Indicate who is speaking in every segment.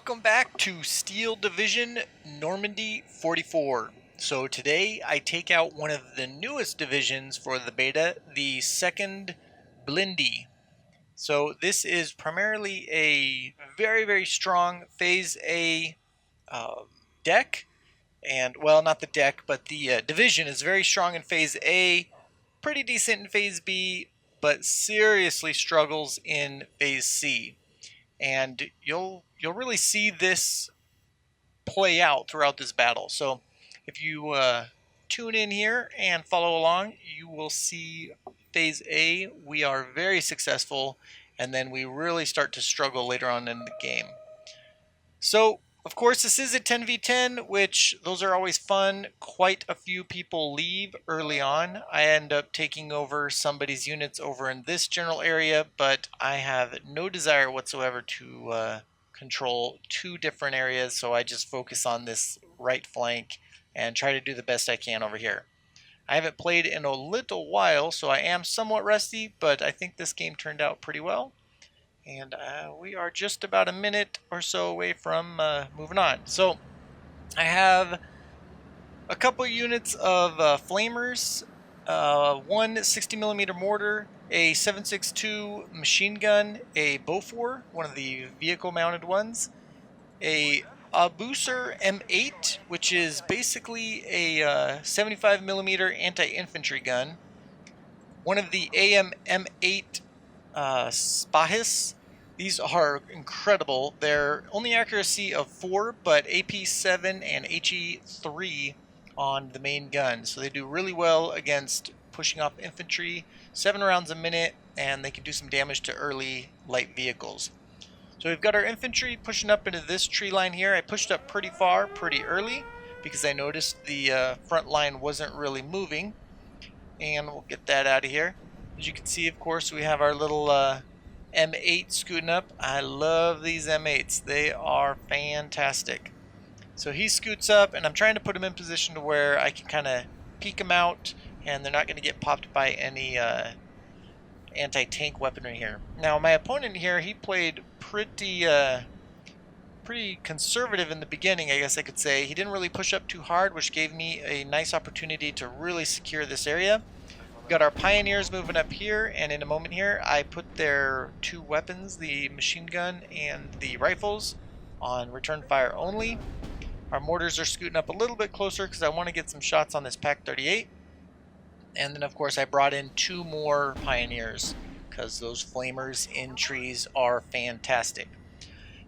Speaker 1: welcome back to Steel Division Normandy 44. So today I take out one of the newest divisions for the beta, the 2nd Blindee. So this is primarily a very strong Phase A deck, and well, not the deck, but the division is very strong in Phase A, pretty decent in Phase B, but seriously struggles in Phase C. And you'll really see this play out throughout this battle. So if you tune in here and follow along, you will see Phase A, we are very successful, and then we really start to struggle later on in the game. So of course this is a 10v10, which those are always fun. Quite a few people leave early on. I end up taking over somebody's units over in this general area, but I have no desire whatsoever to control two different areas, so I just focus on this right flank and try to do the best I can over here. I haven't played in a little while, so I am somewhat rusty, but I think this game turned out pretty well. And we are just about a minute or so away from moving on. So I have a couple units of flamers, one 60mm mortar, a 7.62 machine gun, a Beaufort, one of the vehicle mounted ones, a Abuser M8, which is basically a 75mm anti-infantry gun, one of the AM M8 Spahis. These are incredible. They're only accuracy of 4, but AP 7 and HE 3 on the main gun. So they do really well against pushing off infantry, 7 rounds a minute, and they can do some damage to early light vehicles. So we've got our infantry pushing up into this tree line here. I pushed up pretty far, pretty early, because I noticed the front line wasn't really moving. And we'll get that out of here. As you can see, of course, we have our little M8 scooting up. I love these M8s. They are fantastic. So he scoots up, and I'm trying to put him in position to where I can kind of peek him out, and they're not going to get popped by any anti-tank weaponry here. Now, my opponent here, he played pretty conservative in the beginning, I guess I could say. He didn't really push up too hard, which gave me a nice opportunity to really secure this area. Got our pioneers moving up here, and in a moment here I put their two weapons, the machine gun and the rifles, on return fire only. Our mortars are scooting up a little bit closer because I want to get some shots on this Pack 38. And then of course I brought in 2 more pioneers because those flamers in trees are fantastic.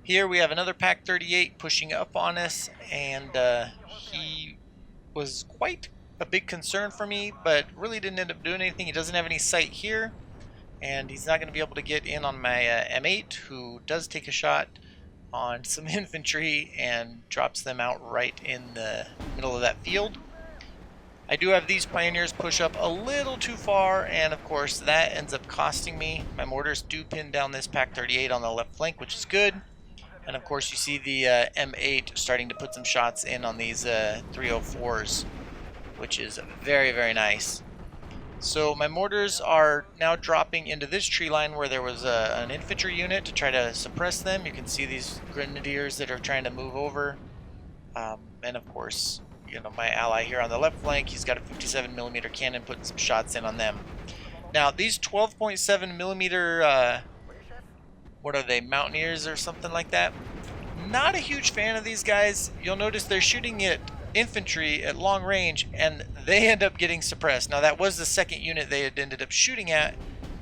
Speaker 1: Here we have another Pack 38 pushing up on us, and he was quite a big concern for me, but really didn't end up doing anything. He doesn't have any sight here, and he's not going to be able to get in on my M8, who does take a shot on some infantry and drops them out right in the middle of that field. I do have these pioneers push up a little too far, and of course that ends up costing me. My mortars do pin down this Pack 38 on the left flank, which is good. And of course you see the M8 starting to put some shots in on these 304s. Which is very nice. So my mortars are now dropping into this tree line where there was an infantry unit to try to suppress them. You can see these grenadiers that are trying to move over. And of course, you know, my ally here on the left flank, he's got a 57mm cannon putting some shots in on them. Now these 12.7mm, what are they, Mountaineers or something like that? Not a huge fan of these guys. You'll notice they're shooting at infantry at long range, and they end up getting suppressed. Now that was the second unit they had ended up shooting at,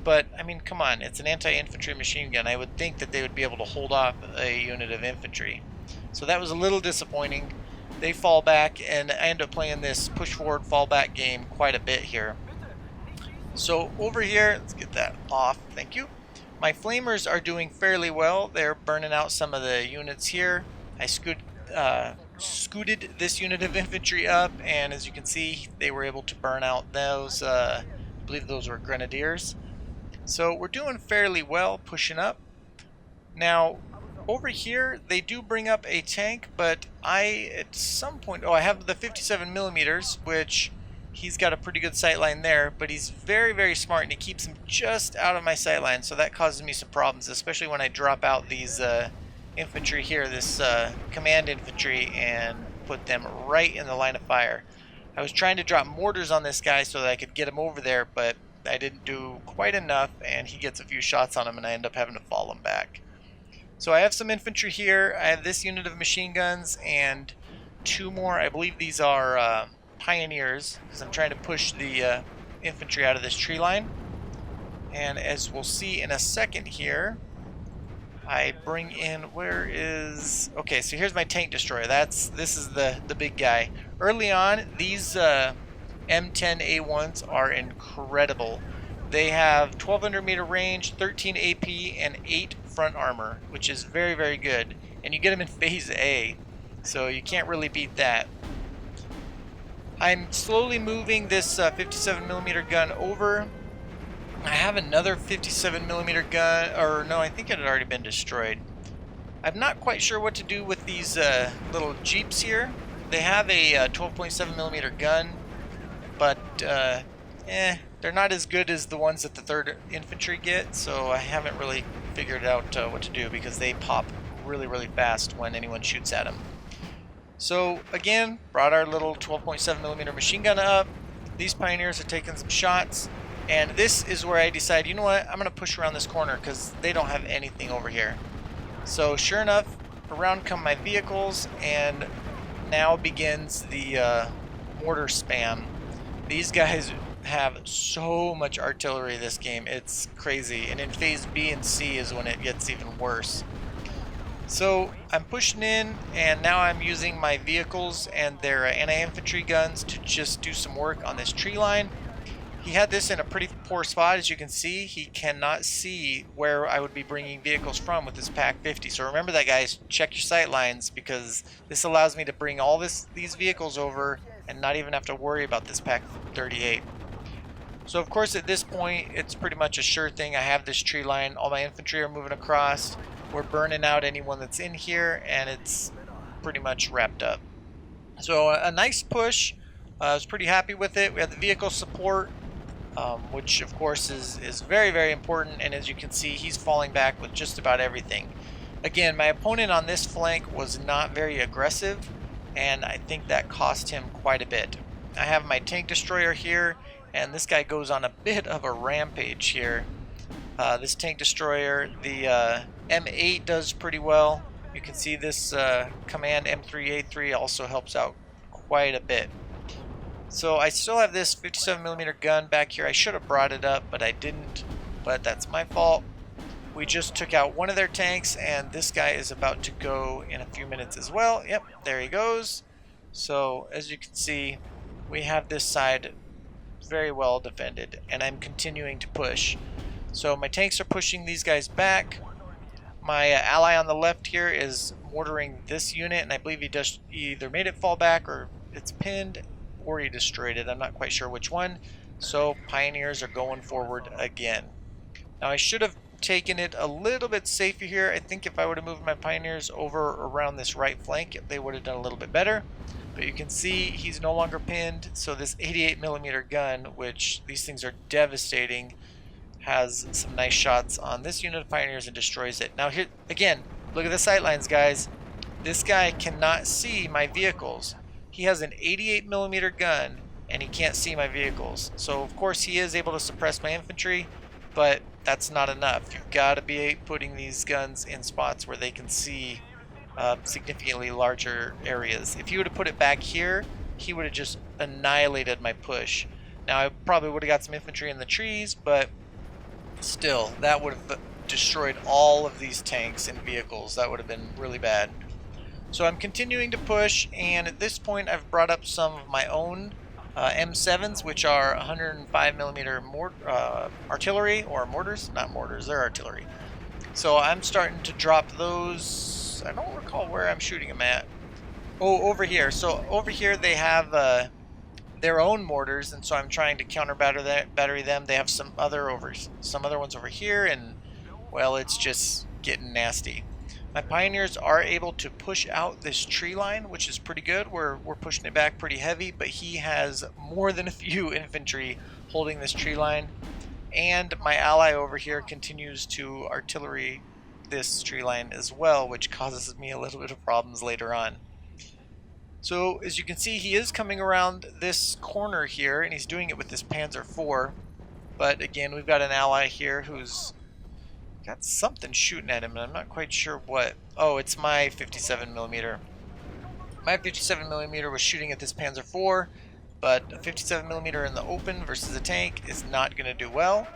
Speaker 1: but I mean, come on, it's an anti-infantry machine gun. I would think that they would be able to hold off a unit of infantry. So that was a little disappointing. They fall back, and I end up playing this push forward fall back game quite a bit here. So over here, let's get that off, thank you. My flamers are doing fairly well. They're burning out some of the units here. I scooted this unit of infantry up, and as you can see, they were able to burn out those, I believe those were grenadiers. So we're doing fairly well pushing up. Now over here they do bring up a tank, but at some point, I have the 57mm, which he's got a pretty good sight line there, but he's very smart, and he keeps him just out of my sight line, so that causes me some problems, especially when I drop out these infantry here, this command infantry, and put them right in the line of fire. I was trying to drop mortars on this guy so that I could get him over there, but I didn't do quite enough, and he gets a few shots on him, and I end up having to fall him back. So I have some infantry here. I have this unit of machine guns and two more. I believe these are pioneers, because I'm trying to push the infantry out of this tree line. And as we'll see in a second here, I bring in, where is, okay, so here's my tank destroyer. This is the big guy. Early on, these M10A1s are incredible. They have 1200 meter range, 13 AP, and 8 front armor, which is very, very good. And you get them in phase A, so you can't really beat that. I'm slowly moving this 57mm gun over. I have another 57mm gun, or no, I think it had already been destroyed. I'm not quite sure what to do with these little jeeps here. They have a 12.7mm gun, but they're not as good as the ones that the 3rd Infantry get, so I haven't really figured out what to do, because they pop really, really fast when anyone shoots at them. So again, brought our little 12.7mm machine gun up. These pioneers are taking some shots. And this is where I decide, you know what, I'm going to push around this corner because they don't have anything over here. So sure enough, around come my vehicles, and now begins the mortar spam. These guys have so much artillery this game, it's crazy. And in phase B and C is when it gets even worse. So I'm pushing in, and now I'm using my vehicles and their anti-infantry guns to just do some work on this tree line. He had this in a pretty poor spot, as you can see. He cannot see where I would be bringing vehicles from with this Pack 50. So remember that, guys. Check your sight lines, because this allows me to bring all these vehicles over and not even have to worry about this Pack 38. So of course at this point it's pretty much a sure thing. I have this tree line. All my infantry are moving across. We're burning out anyone that's in here, and it's pretty much wrapped up. So a nice push. I was pretty happy with it. We had the vehicle support, which of course is very, very important, and as you can see, he's falling back with just about everything. Again, my opponent on this flank was not very aggressive, and I think that cost him quite a bit. I have my tank destroyer here, and this guy goes on a bit of a rampage here. This tank destroyer, the M8 does pretty well. You can see this command M3A3 also helps out quite a bit. So I still have this 57mm gun back here. I should have brought it up, but I didn't. But that's my fault. We just took out one of their tanks, and this guy is about to go in a few minutes as well. Yep, there he goes. So as you can see, we have this side very well defended, and I'm continuing to push. So my tanks are pushing these guys back. My ally on the left here is mortaring this unit, and I believe he either made it fall back, or it's pinned, or he destroyed it. I'm not quite sure which one. So pioneers are going forward again. Now I should have taken it a little bit safer here. I think if I would have moved my pioneers over around this right flank, they would have done a little bit better. But you can see he's no longer pinned. So this 88mm gun, which these things are devastating, has some nice shots on this unit of pioneers and destroys it. Now here again, look at the sight lines, guys. This guy cannot see my vehicles. He has an 88mm gun, and he can't see my vehicles. So of course he is able to suppress my infantry, but that's not enough. You've got to be putting these guns in spots where they can see significantly larger areas. If you would have put it back here, he would have just annihilated my push. Now I probably would have got some infantry in the trees, but still, that would have destroyed all of these tanks and vehicles. That would have been really bad. So I'm continuing to push, and at this point I've brought up some of my own M7s, which are 105mm artillery, or mortars, not mortars, they're artillery. So I'm starting to drop those. I don't recall where I'm shooting them at. Oh, over here. So over here they have their own mortars, and so I'm trying to counter battery them. They have some other ones over here, and well, it's just getting nasty. My pioneers are able to push out this tree line, which is pretty good. We're pushing it back pretty heavy, but he has more than a few infantry holding this tree line. And my ally over here continues to artillery this tree line as well, which causes me a little bit of problems later on. So as you can see, he is coming around this corner here, and he's doing it with this Panzer IV. But again, we've got an ally here who's got something shooting at him, and I'm not quite sure what. Oh, it's my 57mm. My 57mm was shooting at this Panzer IV, but a 57mm in the open versus a tank is not going to do well.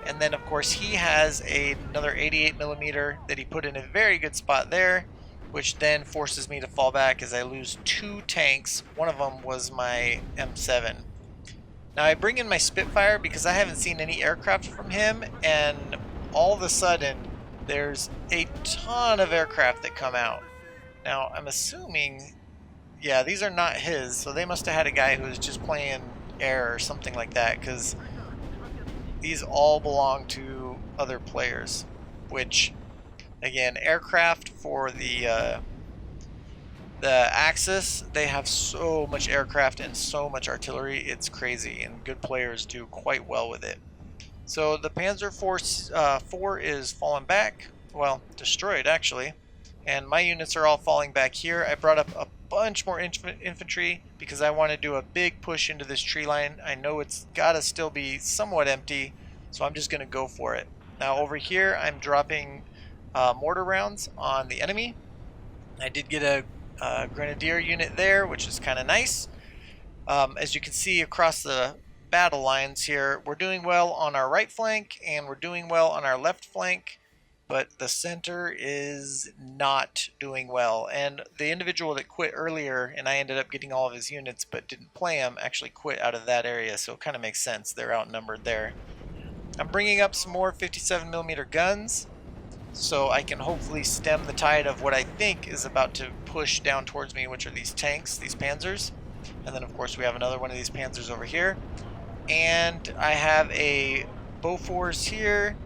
Speaker 1: And then, of course, he has another 88mm that he put in a very good spot there, which then forces me to fall back as I lose 2 tanks. One of them was my M7. Now I bring in my Spitfire because I haven't seen any aircraft from him, and all of a sudden there's a ton of aircraft that come out. Now I'm assuming, yeah, these are not his, so they must have had a guy who was just playing air or something like that, because these all belong to other players, which, again, aircraft for the Axis, they have so much aircraft and so much artillery, it's crazy, and good players do quite well with it. So the Panzer IV is falling back, well, destroyed actually, and my units are all falling back here. I brought up a bunch more infantry because I want to do a big push into this tree line. I know it's got to still be somewhat empty, so I'm just going to go for it. Now over here I'm dropping mortar rounds on the enemy. I did get a grenadier unit there, which is kind of nice. As you can see across the battle lines here, we're doing well on our right flank and we're doing well on our left flank, but the center is not doing well. And the individual that quit earlier, and I ended up getting all of his units but didn't play him, actually quit out of that area, so it kind of makes sense. They're outnumbered there. I'm bringing up some more 57mm guns, so I can hopefully stem the tide of what I think is about to push down towards me, which are these tanks, these Panzers. And then of course we have another one of these Panzers over here. And I have a Bofors here,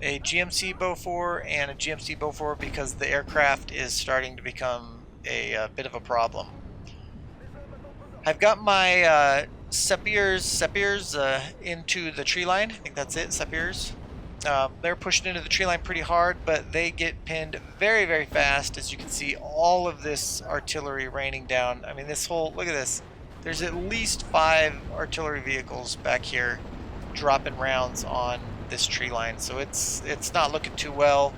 Speaker 1: a GMC Bofor, and a GMC Bofor because the aircraft is starting to become a bit of a problem. I've got my Sepirs into the tree line. I think that's it, Sepirs. They're pushing into the tree line pretty hard, but they get pinned very, very fast. As you can see, all of this artillery raining down. I mean, this whole, look at this. There's at least 5 artillery vehicles back here dropping rounds on this tree line. So it's not looking too well.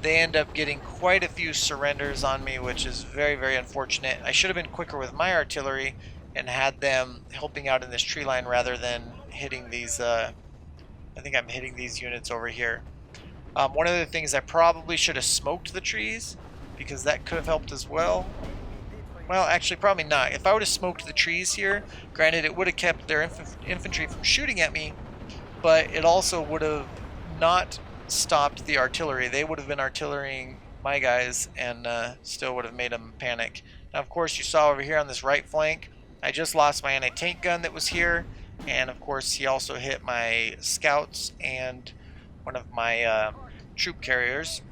Speaker 1: They end up getting quite a few surrenders on me, which is very, very unfortunate. I should have been quicker with my artillery and had them helping out in this tree line rather than hitting these I think I'm hitting these units over here. One of the things, I probably should have smoked the trees because that could have helped as well. Well, actually probably not. If I would have smoked the trees here, granted it would have kept their infantry from shooting at me, but it also would have not stopped the artillery. They would have been artillerying my guys and still would have made them panic. Now of course you saw over here on this right flank, I just lost my anti-tank gun that was here. And of course he also hit my scouts and one of my troop carriers.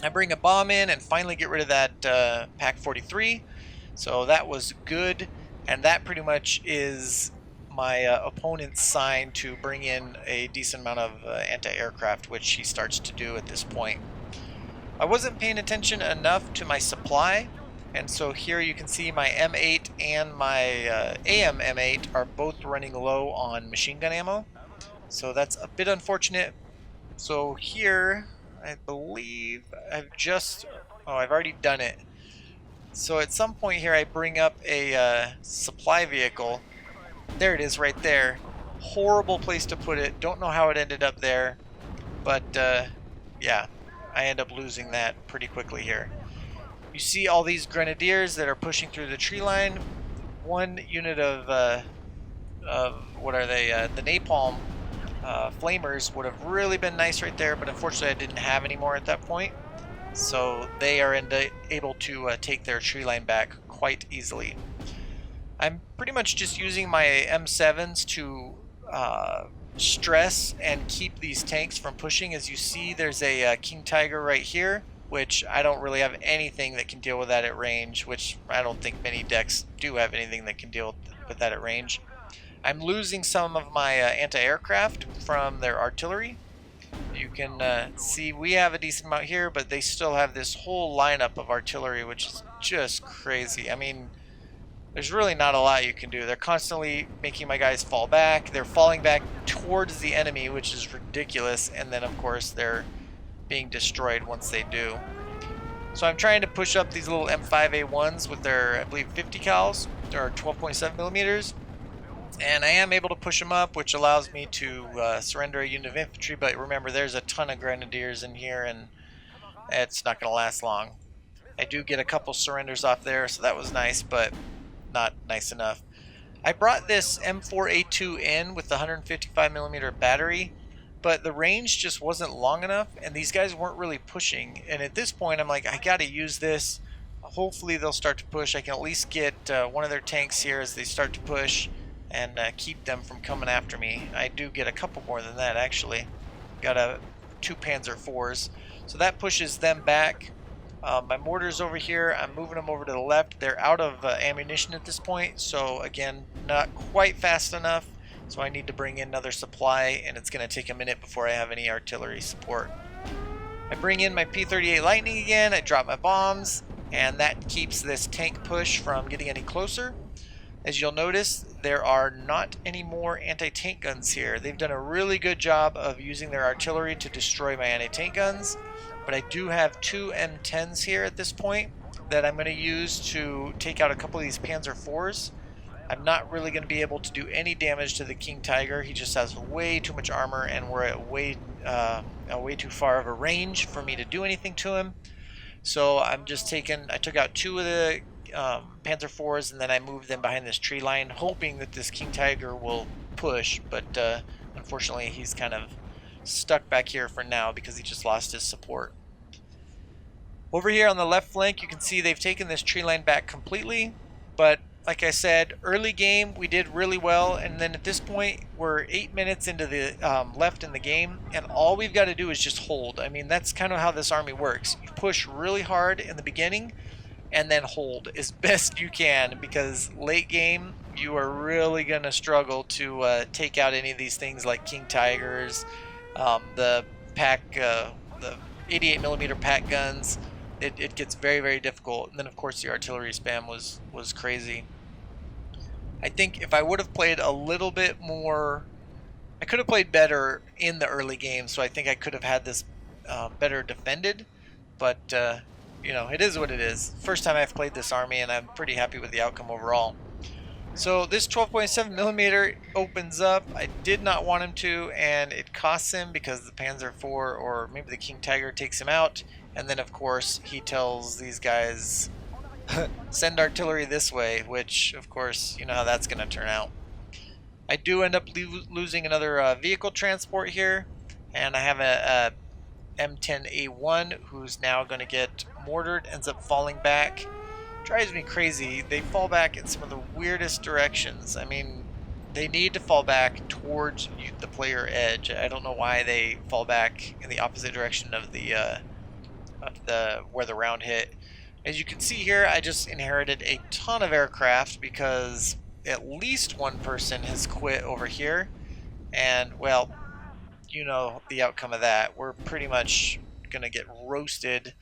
Speaker 1: I bring a bomb in and finally get rid of that Pack 43. So that was good, and that pretty much is my opponent's sign to bring in a decent amount of anti-aircraft, which he starts to do at this point. I wasn't paying attention enough to my supply, and so here you can see my M8 and my AM M8 are both running low on machine gun ammo. So that's a bit unfortunate. So here, I believe I've already done it. So at some point here I bring up a supply vehicle. There it is right there. Horrible place to put it. Don't know how it ended up there. But yeah, I end up losing that pretty quickly here. You see all these grenadiers that are pushing through the tree line. One unit of what are they? The napalm flamers would have really been nice right there, but unfortunately I didn't have any more at that point. So they are able to take their tree line back quite easily. I'm pretty much just using my M7s to stress and keep these tanks from pushing. As you see, there's a King Tiger right here, which I don't really have anything that can deal with that at range, which I don't think many decks do have anything that can deal with that at range. I'm losing some of my anti-aircraft from their artillery, You can see we have a decent amount here, but they still have this whole lineup of artillery, which is just crazy. I mean, there's really not a lot you can do. They're constantly making my guys fall back. They're falling back towards the enemy, which is ridiculous. And then, of course, they're being destroyed once they do. So I'm trying to push up these little M5A1s with their, I believe, 50 cals, or 12.7 millimeters. And I am able to push them up, which allows me to surrender a unit of infantry. But remember, there's a ton of grenadiers in here, and it's not going to last long. I do get a couple surrenders off there, so that was nice, but not nice enough. I brought this M4A2 in with the 155 millimeter battery, but the range just wasn't long enough, and these guys weren't really pushing. And at this point, I'm like, I got to use this. Hopefully, they'll start to push. I can at least get one of their tanks here as they start to push, and keep them from coming after me. I do get a couple more than that, actually. Got two Panzer IVs. So that pushes them back. My mortars over here, I'm moving them over to the left. They're out of ammunition at this point, so again, not quite fast enough. So I need to bring in another supply, and it's going to take a minute before I have any artillery support. I bring in my P-38 Lightning again, I drop my bombs, and that keeps this tank push from getting any closer. As you'll notice, there are not any more anti-tank guns here. They've done a really good job of using their artillery to destroy my anti-tank guns, but I do have two M10s here at this point that I'm going to use to take out a couple of these Panzer IVs. I'm not really going to be able to do any damage to the King Tiger. He just has way too much armor, and we're at way too far of a range for me to do anything to him. So I took out two of the Panzer IVs, and then I moved them behind this tree line, hoping that this King Tiger will push, but unfortunately he's kind of stuck back here for now because he just lost his support. Over here on the left flank, you can see they've taken this tree line back completely, but like I said, early game we did really well, and then at this point we're 8 minutes into the left in the game, and all we've got to do is just hold. I mean, that's kind of how this army works. You push really hard in the beginning and then hold as best you can, because late game you are really going to struggle to take out any of these things like King Tigers, the 88 millimeter pack guns. It gets very, very difficult. And then of course the artillery spam was crazy. I think if I would have played a little bit more, I could have played better in the early game, so I think I could have had this better defended, but you know, it is what it is. First time I've played this army, and I'm pretty happy with the outcome overall. So this 12.7 millimeter opens up. I did not want him to, and it costs him because the Panzer IV or maybe the King Tiger takes him out. And then of course he tells these guys, send artillery this way, which of course you know how that's going to turn out. I do end up losing another vehicle transport here, and I have a M10A1 who's now going to get mortared, ends up falling back. Drives me crazy. They fall back in some of the weirdest directions. I mean, they need to fall back towards the player edge. I don't know why they fall back in the opposite direction of where the round hit. As you can see here, I just inherited a ton of aircraft because at least one person has quit over here, and well, you know the outcome of that. We're pretty much gonna get roasted.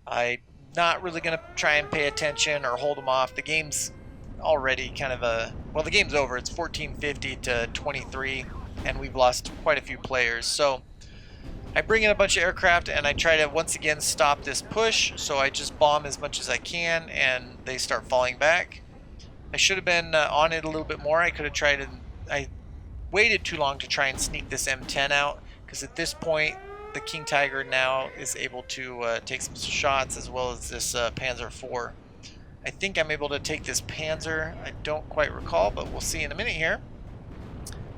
Speaker 1: I'm not really gonna try and pay attention or hold them off. The game's already kind of the game's over. It's 1450 to 23, and we've lost quite a few players. So I bring in a bunch of aircraft and I try to once again stop this push. So I just bomb as much as I can, and they start falling back. I should have been on it a little bit more. I could have tried and I waited too long to try and sneak this M10 out, because at this point the King Tiger now is able to take some shots, as well as this Panzer IV. I think I'm able to take this Panzer. I don't quite recall, but we'll see in a minute here.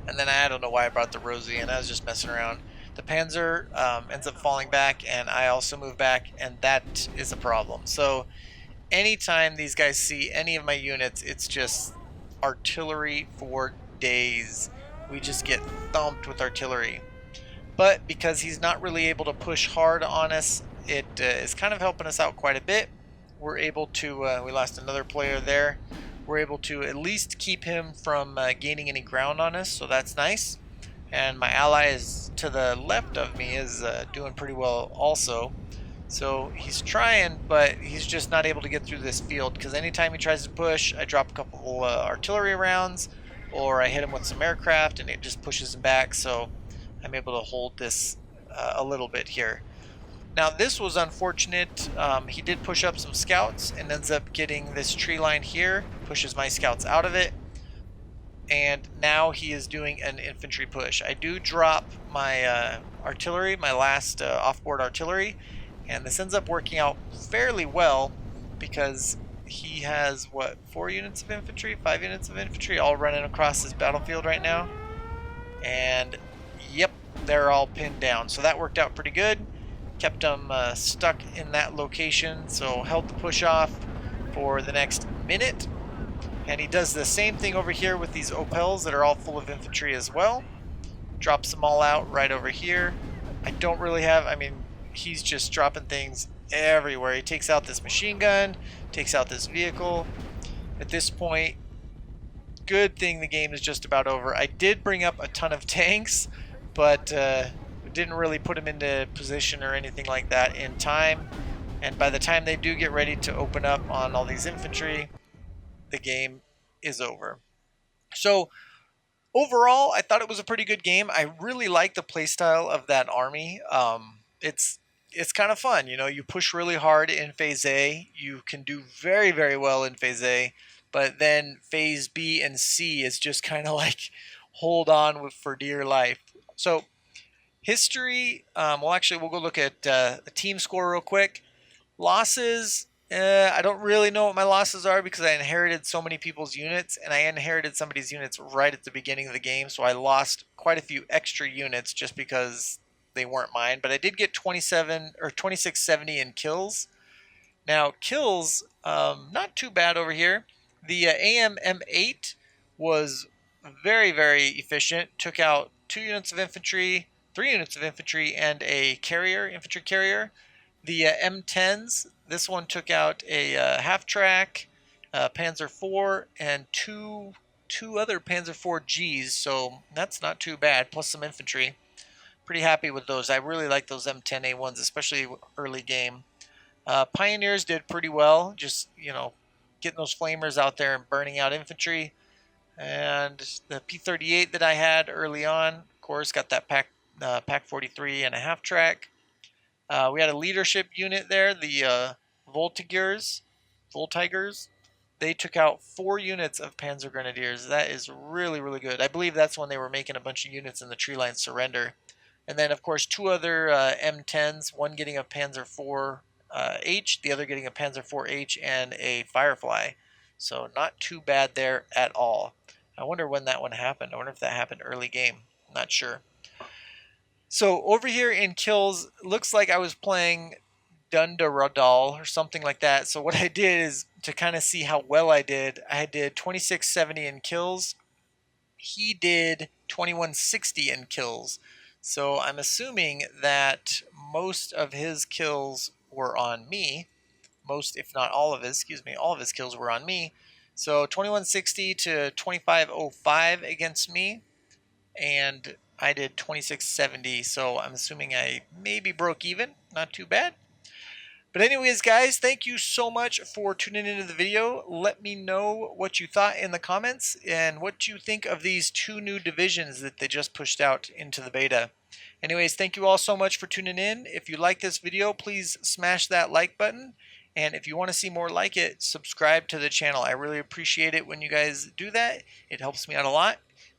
Speaker 1: And then I don't know why I brought the Rosie in. I was just messing around. The Panzer ends up falling back, and I also move back, and that is a problem. So anytime these guys see any of my units, it's just artillery for days. We just get thumped with artillery. But because he's not really able to push hard on us, it is kind of helping us out quite a bit. We're able to, we lost another player there. We're able to at least keep him from gaining any ground on us, so that's nice. and my ally is to the left of me is doing pretty well also. So he's trying, but he's just not able to get through this field, because anytime he tries to push, I drop a couple artillery rounds, or I hit him with some aircraft and it just pushes him back. So I'm able to hold this a little bit here. Now this was unfortunate. He did push up some scouts and ends up getting this tree line here, pushes my scouts out of it, and now he is doing an infantry push. I do drop my artillery, my last offboard artillery, and this ends up working out fairly well, because he has, what, 4 units of infantry, 5 units of infantry all running across this battlefield right now. And yep, they're all pinned down. So that worked out pretty good. Kept them stuck in that location, so held the push off for the next minute. And he does the same thing over here with these Opels that are all full of infantry as well. Drops them all out right over here. I don't really have, I mean, he's just dropping things everywhere. He takes out this machine gun, takes out this vehicle. At this point, good thing the game is just about over. I did bring up a ton of tanks, but didn't really put them into position or anything like that in time. And by the time they do get ready to open up on all these infantry, the game is over. So overall, I thought it was a pretty good game. I really like the playstyle of that army. It's kind of fun. You know, you push really hard in Phase A. You can do very, very well in Phase A. But then Phase B and C is just kind of like hold on for dear life. So history, well, actually, we'll go look at a team score real quick. Losses, I don't really know what my losses are, because I inherited so many people's units, and I inherited somebody's units right at the beginning of the game, so I lost quite a few extra units just because they weren't mine. But I did get 27 or 2670 in kills. Now kills, not too bad over here. The AM M8 was very, very efficient. Took out 2 units of infantry, 3 units of infantry, and a carrier, infantry carrier. The M10s, this one took out a half-track, Panzer IV, and two other Panzer IV Gs, so that's not too bad, plus some infantry. Pretty happy with those. I really like those M10A1s, especially early game. Pioneers did pretty well, just, you know, getting those flamers out there and burning out infantry. And the P38 that I had early on, of course, got that Pack 43 and a half-track. We had a leadership unit there, the Voltigers. They took out 4 units of Panzer Grenadiers. That is really, really good. I believe that's when they were making a bunch of units in the tree line surrender. And then, of course, 2 other M10s, one getting a Panzer IV H, the other getting a Panzer IV H and a Firefly. So not too bad there at all. I wonder when that one happened. I wonder if that happened early game. Not sure. So over here in kills, looks like I was playing Dundaradal or something like that. So what I did is, to kind of see how well I did 2670 in kills. He did 2160 in kills. So I'm assuming that most of his kills were on me. Most, if not all of his, all of his kills were on me. So 2160 to 2505 against me. And I did 2670, so I'm assuming I maybe broke even. Not too bad. But anyways, guys, thank you so much for tuning into the video. Let me know what you thought in the comments and what you think of these 2 new divisions that they just pushed out into the beta. Anyways, thank you all so much for tuning in. If you like this video, please smash that like button. And if you want to see more like it, subscribe to the channel. I really appreciate it when you guys do that. It helps me out a lot.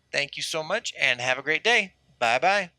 Speaker 1: Thank you so much, and have a great day. Bye-bye.